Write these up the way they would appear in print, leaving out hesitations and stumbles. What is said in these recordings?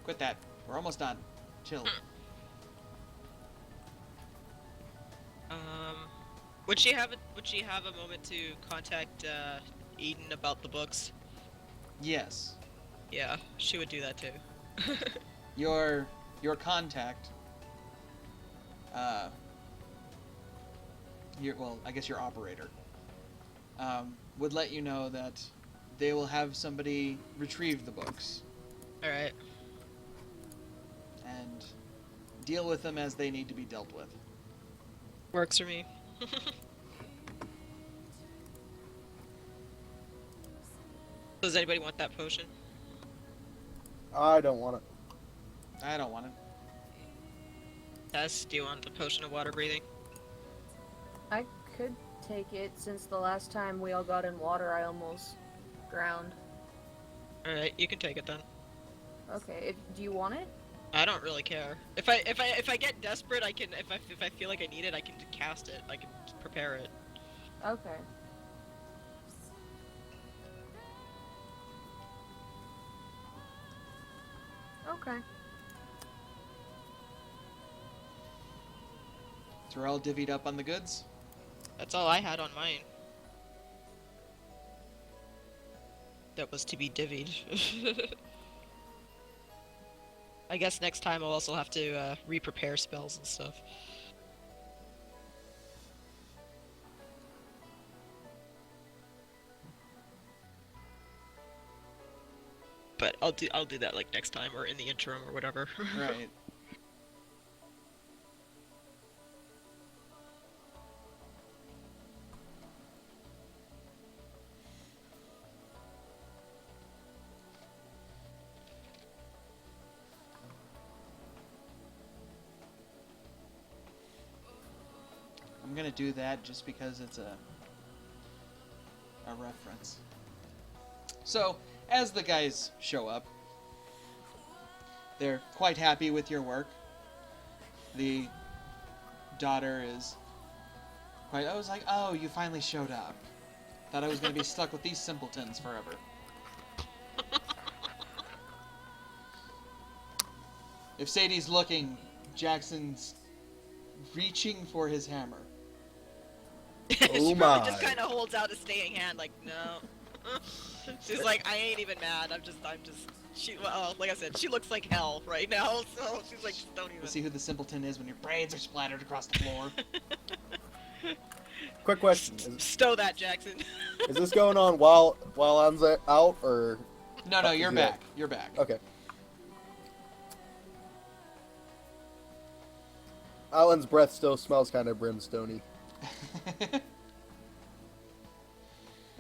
Quit that. We're almost done. Chill. Would she have a moment to contact Eden about the books? Yes. Yeah, she would do that too. Your contact. I guess your operator. Would let you know that they will have somebody retrieve the books All right. and deal with them as they need to be dealt with. Works for me. Does anybody want that potion? I don't want it. I don't want it. Tess, do you want the potion of water breathing? I could take it since the last time we all got in water, I almost drowned. All right, you can take it then. Okay, do you want it? I don't really care. If I get desperate, I can. If I feel like I need it, I can cast it. I can prepare it. Okay. Okay. So we're all divvied up on the goods? That's all I had on mine. That was to be divvied. I guess next time I'll also have to re-prepare spells and stuff. But I'll do that like next time or in the interim or whatever. Right. I'm gonna do that just because it's a reference. So, as the guys show up, they're quite happy with your work. The daughter is quite... I was like, oh, you finally showed up. Thought I was gonna be stuck with these simpletons forever. If Sadie's looking, Jackson's reaching for his hammer. Oh She my. probably just kind of holds out a staying hand, like, no. She's like, I ain't even mad. I'm just. Well, like I said, she looks like hell right now. So she's like, just don't even. We'll see who the simpleton is when your brains are splattered across the floor. Quick question: Stow that, Jackson. is this going on while I'm out, or? No, you're Is he back. out? You're back. Okay. Alan's breath still smells kind of brimstone-y.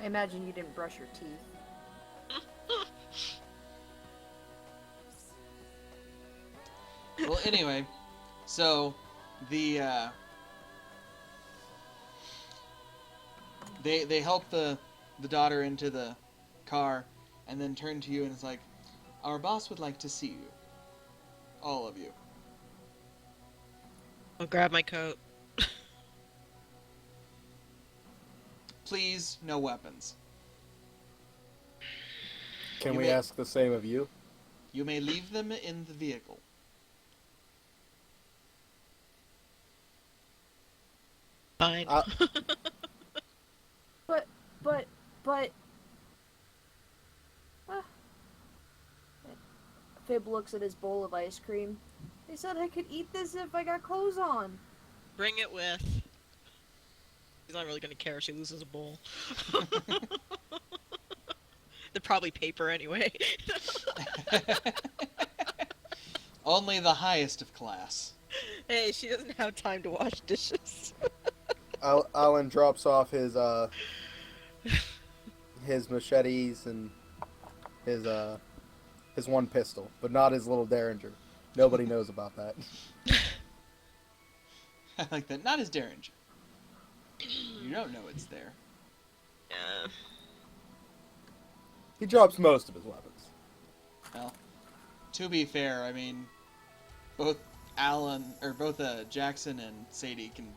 I imagine you didn't brush your teeth. Well, anyway, so the they help the daughter into the car, and then turn to you and it's like, our boss would like to see you, all of you. I'll grab my coat. Please, no weapons. Can You we may- ask the same of you? You may leave them in the vehicle. Fine. But... Ah. Fib looks at his bowl of ice cream. They said I could eat this if I got clothes on. Bring it with. He's not really gonna care if she loses a bowl. They're probably paper anyway. Only the highest of class. Hey, she doesn't have time to wash dishes. Alan drops off his machetes and his one pistol, but not his little derringer. Nobody knows about that. I like that. Not his derringer. You don't know it's there. Yeah. He drops most of his weapons. Well, to be fair, I mean, both Jackson and Sadie can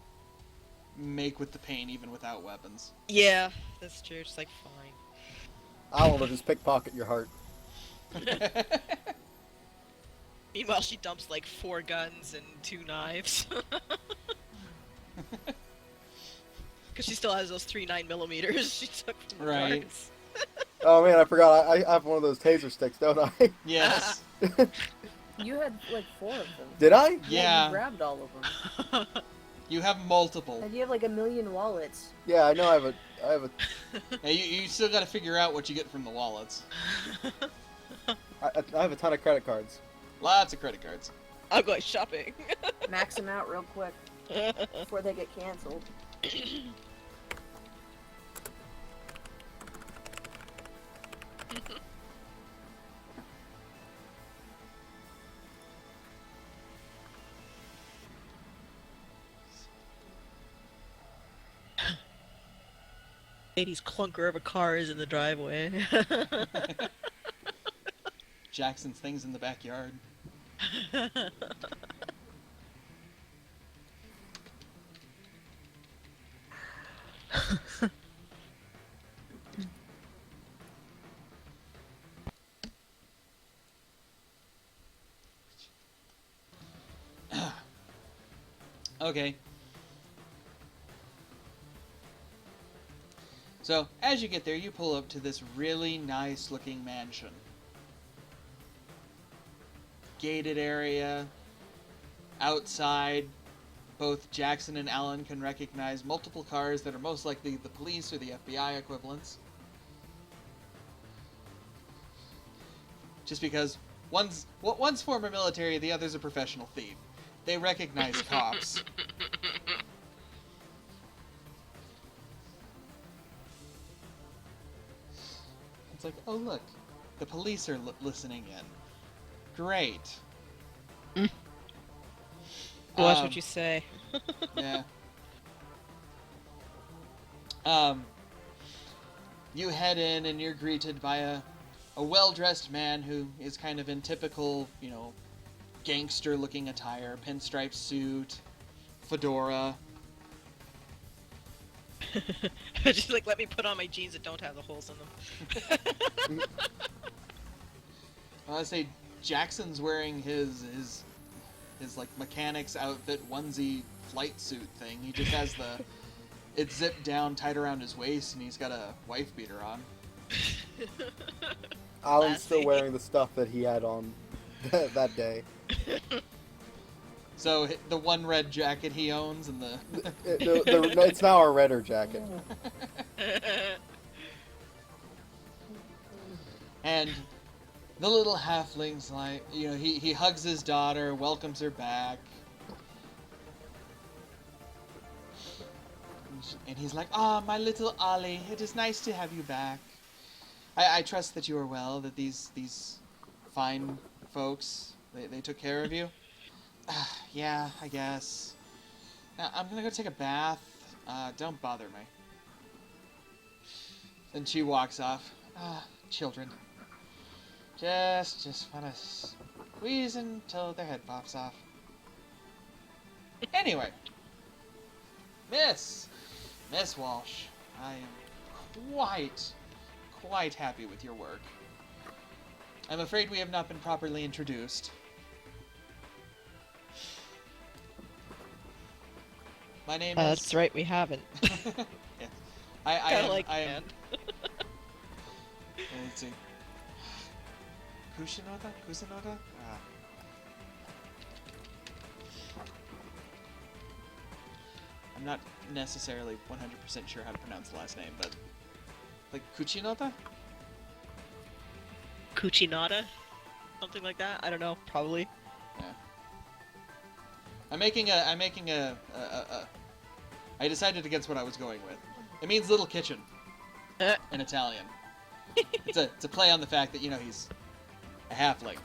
make with the pain even without weapons. Yeah, that's true. It's like fine. Alan will just pickpocket your heart. Meanwhile, she dumps like 4 guns and 2 knives. Because she still has those 3 9mm she took from the Right. guards. Oh man, I forgot. I have one of those taser sticks, don't I? Yes. You had like 4 of them. Did I? Yeah. You grabbed all of them. You have multiple. And you have like a million wallets. Yeah, I know. I have a. Yeah, you still got to figure out what you get from the wallets. I have a ton of credit cards. Lots of credit cards. I'm going shopping. Max them out real quick before they get canceled. Sadie's clunker of a car is in the driveway. Jackson's things in the backyard. Okay. So, as you get there, you pull up to this really nice looking mansion. Gated area. Outside, both Jackson and Alan can recognize multiple cars that are most likely the police or the FBI equivalents. Just because one's former military, the other's a professional thief. They recognize cops. It's like, oh look, the police are listening in. Great. Watch what you say. Yeah. You head in and you're greeted by a well-dressed man who is kind of in typical, gangster-looking attire, pinstripe suit, fedora. Just like, let me put on my jeans that don't have the holes in them. I say Jackson's wearing his like mechanic's outfit onesie flight suit thing. He just has it's zipped down tight around his waist and he's got a wife beater on. Alan's still Classy. wearing the stuff that he had on that day. So the one red jacket he owns and It's now a redder jacket. and the little halfling's like, he hugs his daughter, welcomes her back. And he's like, my little Ollie, it is nice to have you back. I trust that you are well, that these fine folks, they took care of you. Yeah, I guess. I'm gonna go take a bath. Don't bother me. Then she walks off. Children. Just wanna squeeze until their head pops off. Anyway. Miss Walsh, I am quite happy with your work. I'm afraid we have not been properly introduced. My name is... That's right, we haven't. Yeah. I Kinda am... like I am... man. Let's see. Kushinoda? I'm not necessarily 100% sure how to pronounce the last name, but... Like, Kuchinota? Cucinata? Something like that? I don't know, probably. Yeah. I decided against what I was going with. It means little kitchen in Italian. It's a play on the fact that, he's a halfling.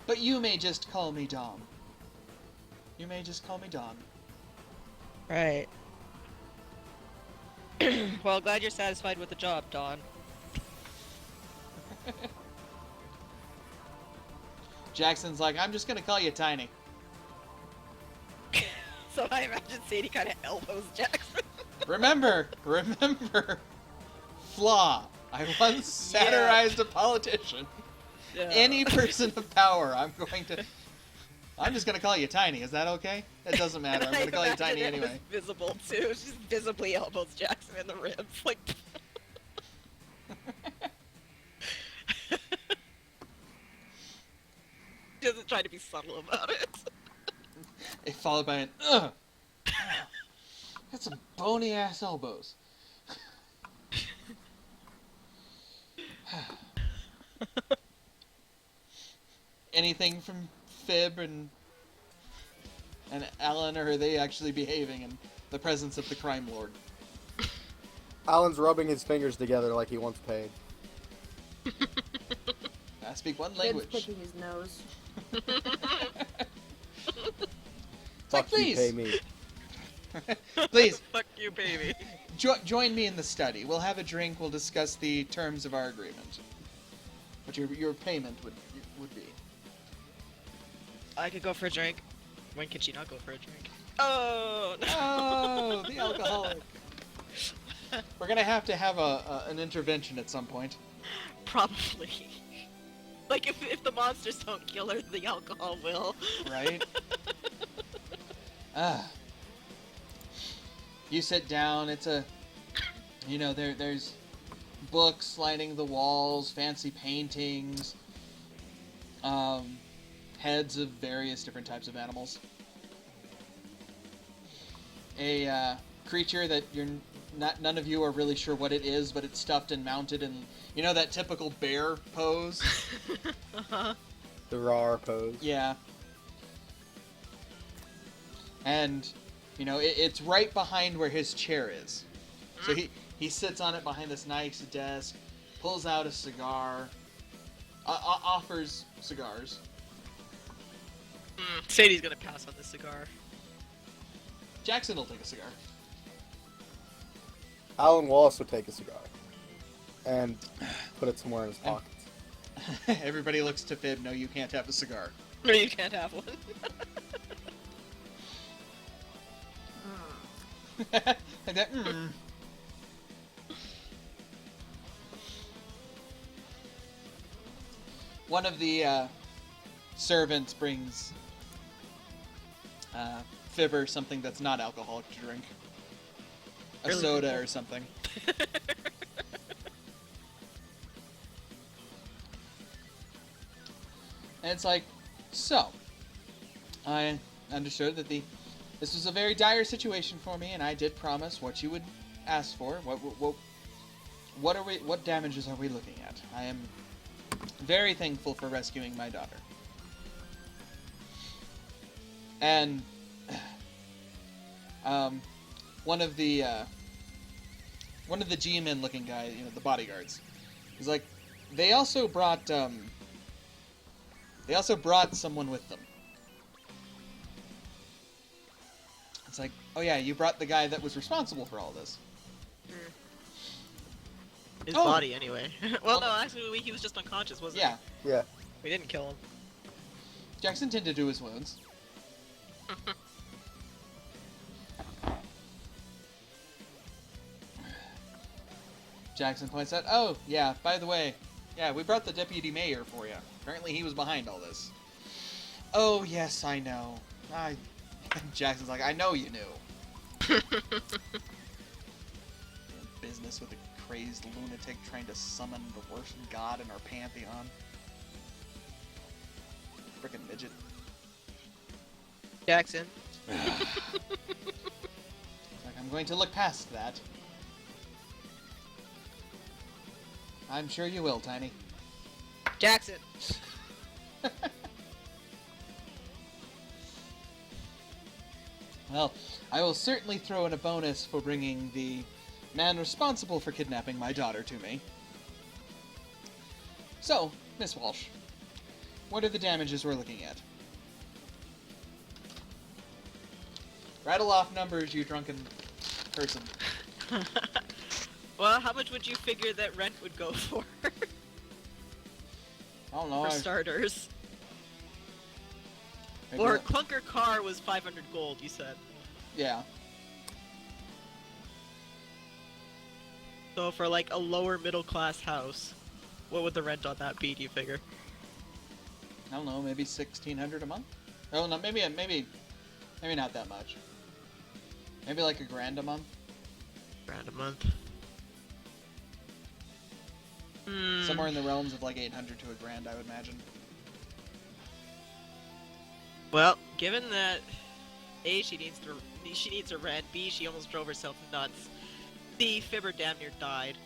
But you may just call me Dom. Right. Well, glad you're satisfied with the job, Dawn. Jackson's like, I'm just gonna call you Tiny. So I imagine Sadie kind of elbows Jackson. Remember, flaw. I once satirized a politician. Yeah. Any person of power, I'm just gonna call you Tiny. Is that okay? It doesn't matter. I'm gonna call you Tiny It was anyway. visible too. She just visibly elbows Jackson in the ribs, like. She doesn't try to be subtle about it. It followed by an ugh. Got some bony ass elbows. Anything from Fib and Alan, or are they actually behaving in the presence of the crime lord? Alan's rubbing his fingers together like he wants paid. I speak one Fib's language. picking his nose. Fuck you, please. pay me. Please, Fuck you, baby. join me in the study. We'll have a drink. We'll discuss the terms of our agreement. What your payment would be. I could go for a drink. When can she not go for a drink? Oh no. Oh, the alcoholic. We're gonna have to have an intervention at some point. Probably. Like if the monsters don't kill her, the alcohol will. Right? You sit down, it's there's books lining the walls, fancy paintings, heads of various different types of animals. A creature that none of you are really sure what it is, but it's stuffed and mounted in, that typical bear pose? Uh-huh. The raw pose. Yeah. And, it's right behind where his chair is. So he sits on it behind this nice desk, pulls out a cigar, offers cigars. Sadie's gonna pass on the cigar. Jackson will take a cigar. Alan will also take a cigar. And put it somewhere in his pockets. Everybody looks to Fib. No, you can't have a cigar. No, you can't have one. Like that, One of the servants brings Fibber something that's not alcoholic to drink. A Really? soda or something. And it's like, so, I understood that this was a very dire situation for me, and I did promise what you would ask for. What damages are we looking at? I am very thankful for rescuing my daughter. And one of the G-men looking guys, the bodyguards, is like, they also brought someone with them. It's like, oh yeah, you brought the guy that was responsible for all this. His Oh. body, anyway. Well, no, actually, he was just unconscious, wasn't Yeah, Yeah. he? We didn't kill him. Jackson tended to his wounds. Jackson points out, oh, yeah, by the way, yeah, we brought the deputy mayor for you. Apparently he was behind all this. Oh, yes, I know. Jackson's like, I know you knew. Business with a crazed lunatic trying to summon the worst god in our pantheon. Frickin' midget. Jackson. Like, I'm going to look past that. I'm sure you will, Tiny. Jackson. Well, I will certainly throw in a bonus for bringing the man responsible for kidnapping my daughter to me. So, Miss Walsh, what are the damages we're looking at? Rattle off numbers, you drunken person. Well, how much would you figure that rent would go for? I don't know. For starters. Maybe Or that- clunker car was 500 gold, you said. Yeah. So for like a lower middle class house, what would the rent on that be? Do you figure? I don't know, maybe 1,600 a month. Oh no, maybe not that much. Maybe like $1,000 a month. Grand a month. Somewhere in the realms of like 800 to $1,000, I would imagine. Well, given that A, she needs a rent, B, she almost drove herself nuts, C, Fibber damn near died,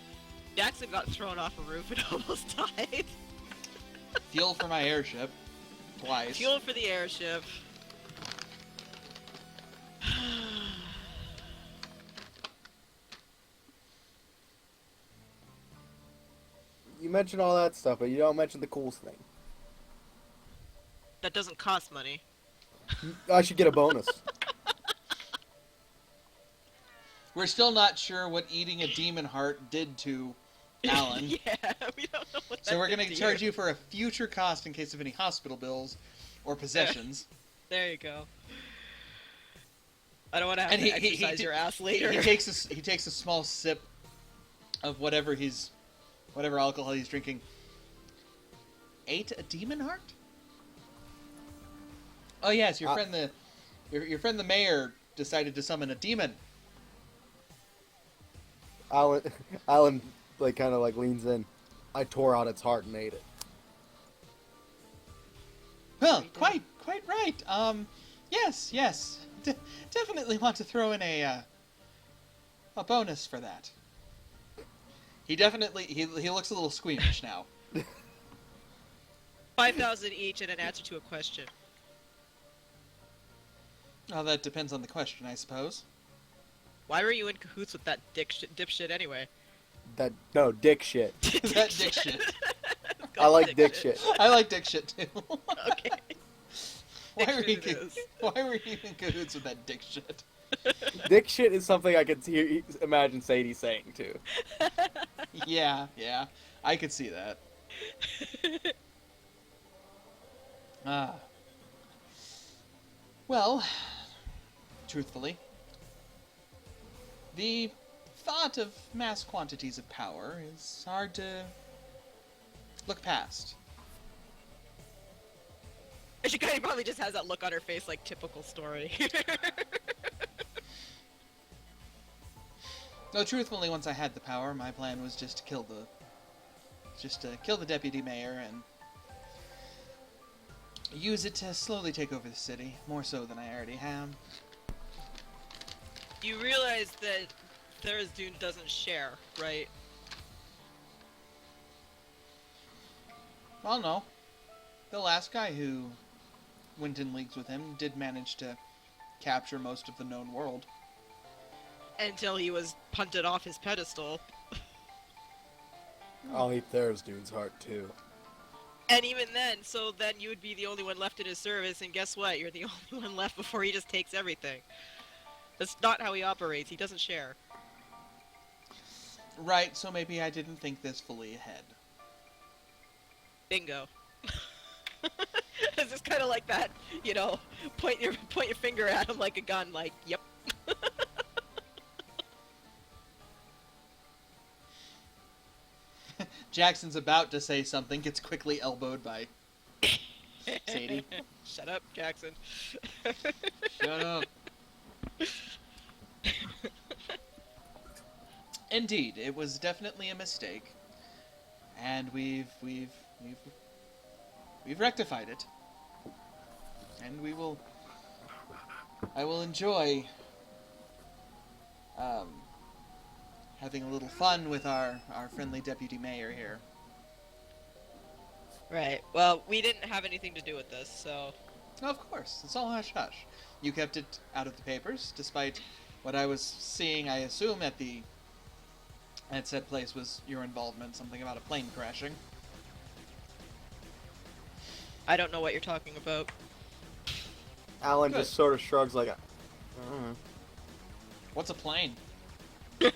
Jackson got thrown off a roof and almost died. Fuel for my airship. Twice. Fuel for the airship. You mention all that stuff, but you don't mention the coolest thing. That doesn't cost money. I should get a bonus. We're still not sure what eating a demon heart did to Alan. Yeah, we don't know what that So we're going did to to charge you for a future cost in case of any hospital bills or possessions. There you go. I don't want to have to exercise your ass later. He takes a small sip of whatever alcohol he's drinking. Ate a demon heart? Oh yes, your friend the mayor decided to summon a demon. Alan like kind of like leans in. I tore out its heart and ate it. Well, quite right. Yes. Definitely want to throw in a bonus for that. He looks a little squeamish now. 5,000 each and an answer to a question. Well, that depends on the question, I suppose. Why were you in cahoots with that dipshit anyway? Dick shit. That dick shit. I like dick shit. I like dick shit too. Okay. Why were you in cahoots with that dick shit? Dick shit is something I could imagine Sadie saying too. Yeah, I could see that. Well, truthfully, the thought of mass quantities of power is hard to look past. She kind of probably just has that look on her face like typical story. No, truthfully, once I had the power, my plan was just to kill the deputy mayor and use it to slowly take over the city, more so than I already have. You realize that Tharizdun doesn't share, right? Well, no. The last guy who went in leagues with him did manage to capture most of the known world. Until he was punted off his pedestal. I'll eat Tharizdun's heart too. And even then, so then you would be the only one left in his service, and guess what? You're the only one left before he just takes everything. That's not how he operates. He doesn't share. Right, so maybe I didn't think this fully ahead. Bingo. It's just kind of like that, you know, point your finger at him like a gun, like, yep. Jackson's about to say something, gets quickly elbowed by Sadie. Shut up, Jackson. Shut up. Indeed, it was definitely a mistake, and we've rectified it, and I will enjoy having a little fun with our friendly deputy mayor here. Right. Well, we didn't have anything to do with this, so... Of course, it's all hush-hush. You kept it out of the papers, despite what I was seeing, I assume, at said place was your involvement, something about a plane crashing. I don't know what you're talking about. Alan Good. just sort of shrugs like a... What's a plane? It's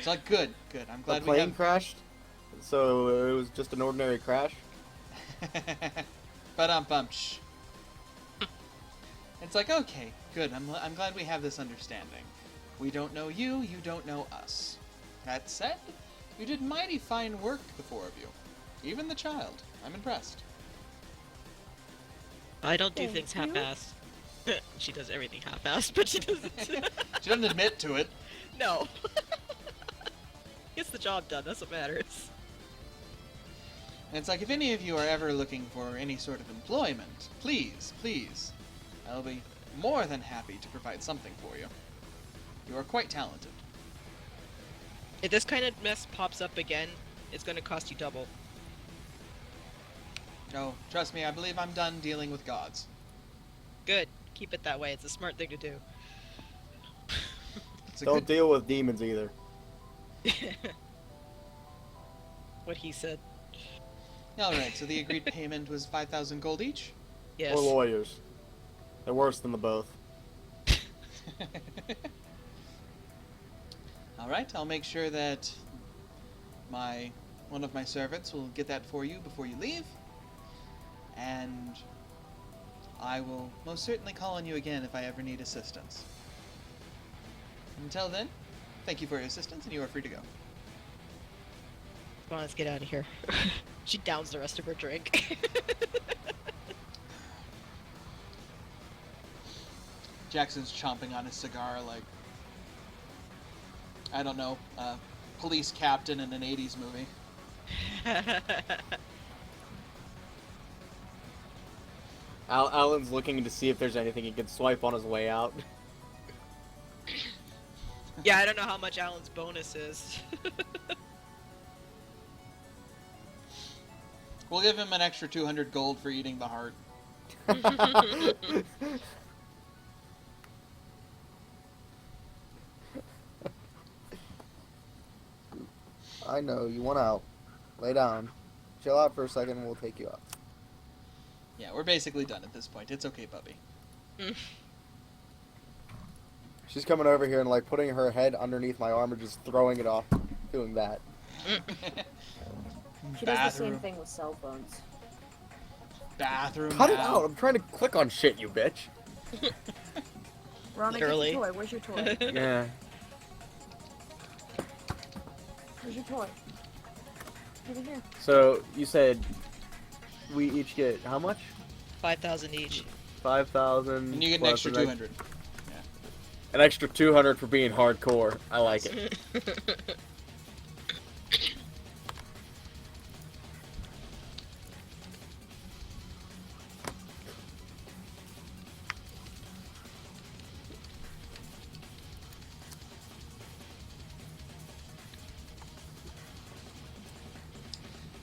like, good. I'm glad The plane we crashed, so it was just an ordinary crash. have... Ba-dum-bum. Shh. It's like, okay, good. I'm glad we have this understanding. We don't know you, you don't know us. That said, you did mighty fine work, the four of you. Even the child. I'm impressed. I don't do Thank things you. half-assed. She does everything half-assed, but she doesn't. She doesn't admit to it. No. Gets the job done, that's what matters. And it's like, if any of you are ever looking for any sort of employment, please, I'll be more than happy to provide something for you. You are quite talented. If this kind of mess pops up again, it's gonna cost you double. Oh, trust me, I believe I'm done dealing with gods. Good. Keep it that way. It's a smart thing to do. It's a Don't good... deal with demons either. What he said. Alright, so the agreed payment was 5,000 gold each? Yes. Or lawyers. They're worse than the both. Alright, I'll make sure that one of my servants will get that for you before you leave. And I will most certainly call on you again if I ever need assistance. Until then, thank you for your assistance, and you are free to go. Come on, let's get out of here. She downs the rest of her drink. Jackson's chomping on his cigar like, I don't know, a police captain in an 80s movie. Alan's looking to see if there's anything he can swipe on his way out. Yeah, I don't know how much Alan's bonus is. We'll give him an extra 200 gold for eating the heart. I know, you want out. Lay down. Chill out for a second and we'll take you out. Yeah, we're basically done at this point. It's okay, puppy. She's coming over here and like putting her head underneath my arm and just throwing it off, doing that. She does the same thing with cell phones. Bathroom. Cut it now. out! I'm trying to click on shit, you bitch. Ronna, get Literally. your toy. Where's your toy? Yeah. Where's your toy? Give it here. So you said we each get how much? 5,000 each. 5,000. And you get an plus extra an ex- 200. An extra 200 for being hardcore. I like it.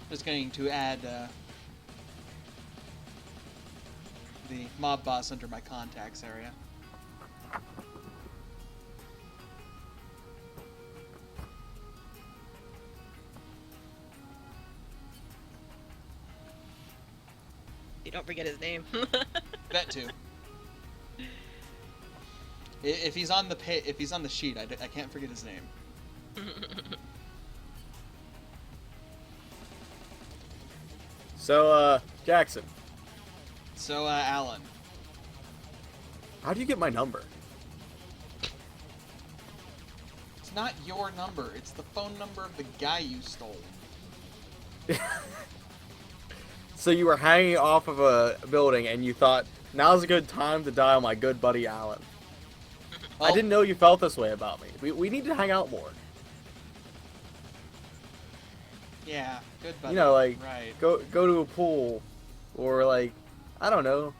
Just going to add the mob boss under my contacts area. You don't forget his name. That too. If he's on the sheet, I can't forget his name. So, Jackson, So, Alan. how do you get my number? It's not your number. It's the phone number of the guy you stole. So you were hanging off of a building and you thought, now's a good time to dial my good buddy Alan. I didn't know you felt this way about me. We need to hang out more. Yeah, good buddy. You know, like, right. go to a pool, or like, I don't know,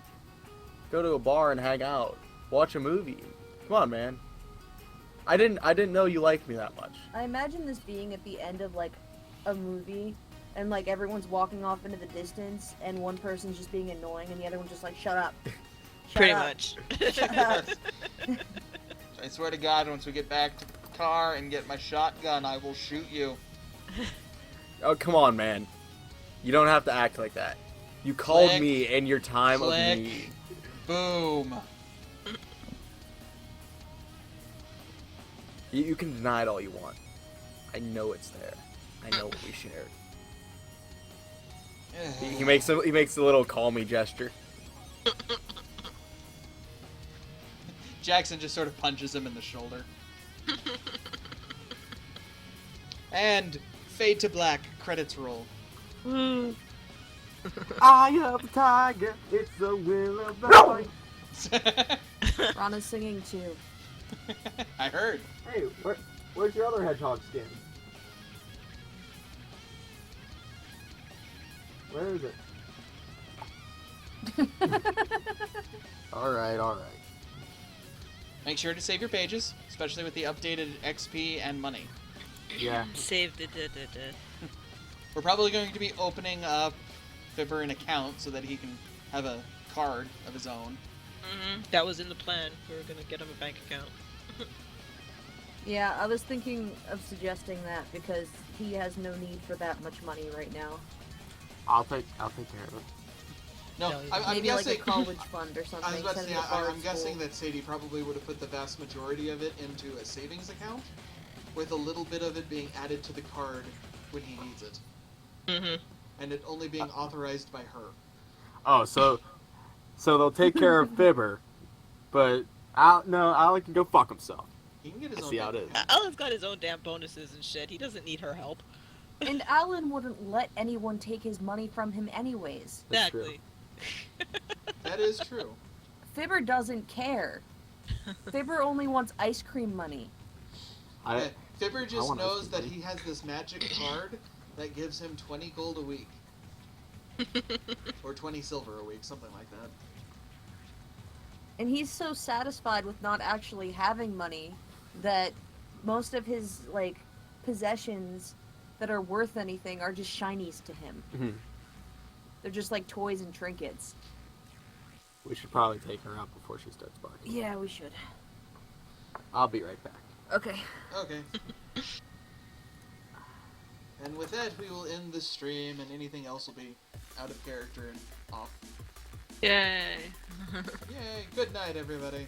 go to a bar and hang out, watch a movie. Come on, man. I didn't know you liked me that much. I imagine this being at the end of like a movie, and like everyone's walking off into the distance, and one person's just being annoying, and the other one's just like, "Shut up." Shut Pretty up. much. Shut up. I swear to God, once we get back to the car and get my shotgun, I will shoot you. Oh, come on, man. You don't have to act like that. You called Click. me in your time Click. of need. Boom. You can deny it all you want. I know it's there. I know what we shared. He makes a little call me gesture. Jackson just sort of punches him in the shoulder. And fade to black. Credits roll. I am the tiger. It's the will of the fight. Rana's singing too. I heard. Hey, where's your other hedgehog skin? Where is it? Alright. Make sure to save your pages, especially with the updated XP and money. Yeah. Saved it. We're probably going to be opening up Fibber an account so that he can have a card of his own. That was in the plan. We were gonna get him a bank account. Yeah, I was thinking of suggesting that because he has no need for that much money right now. I'll take care of it. No, No, I'm Maybe guessing. like a college fund or something. I was about to send say, him to art I'm guessing school. that Sadie probably would have put the vast majority of it into a savings account, with a little bit of it being added to the card when he needs it, and it only being authorized by her. Oh, so they'll take care of Fibber, but Alec can go fuck himself. He can get his I own. see how it bank is. account. Alan's got his own damn bonuses and shit. He doesn't need her help. And Alan wouldn't let anyone take his money from him anyways. That's true. Exactly. That is true. Fibber doesn't care. Fibber only wants ice cream money. Yeah, Fibber just want knows ice that cream. he has this magic card that gives him 20 gold a week. Or 20 silver a week, something like that. And he's so satisfied with not actually having money that most of his, like, possessions that are worth anything are just shinies to him. Mhm. They're just like toys and trinkets. We should probably take her out before she starts barking. Yeah, we should. I'll be right back. Okay. Okay. And with that, we will end the stream, and anything else will be out of character and off. Yay. Yay! Good night, everybody.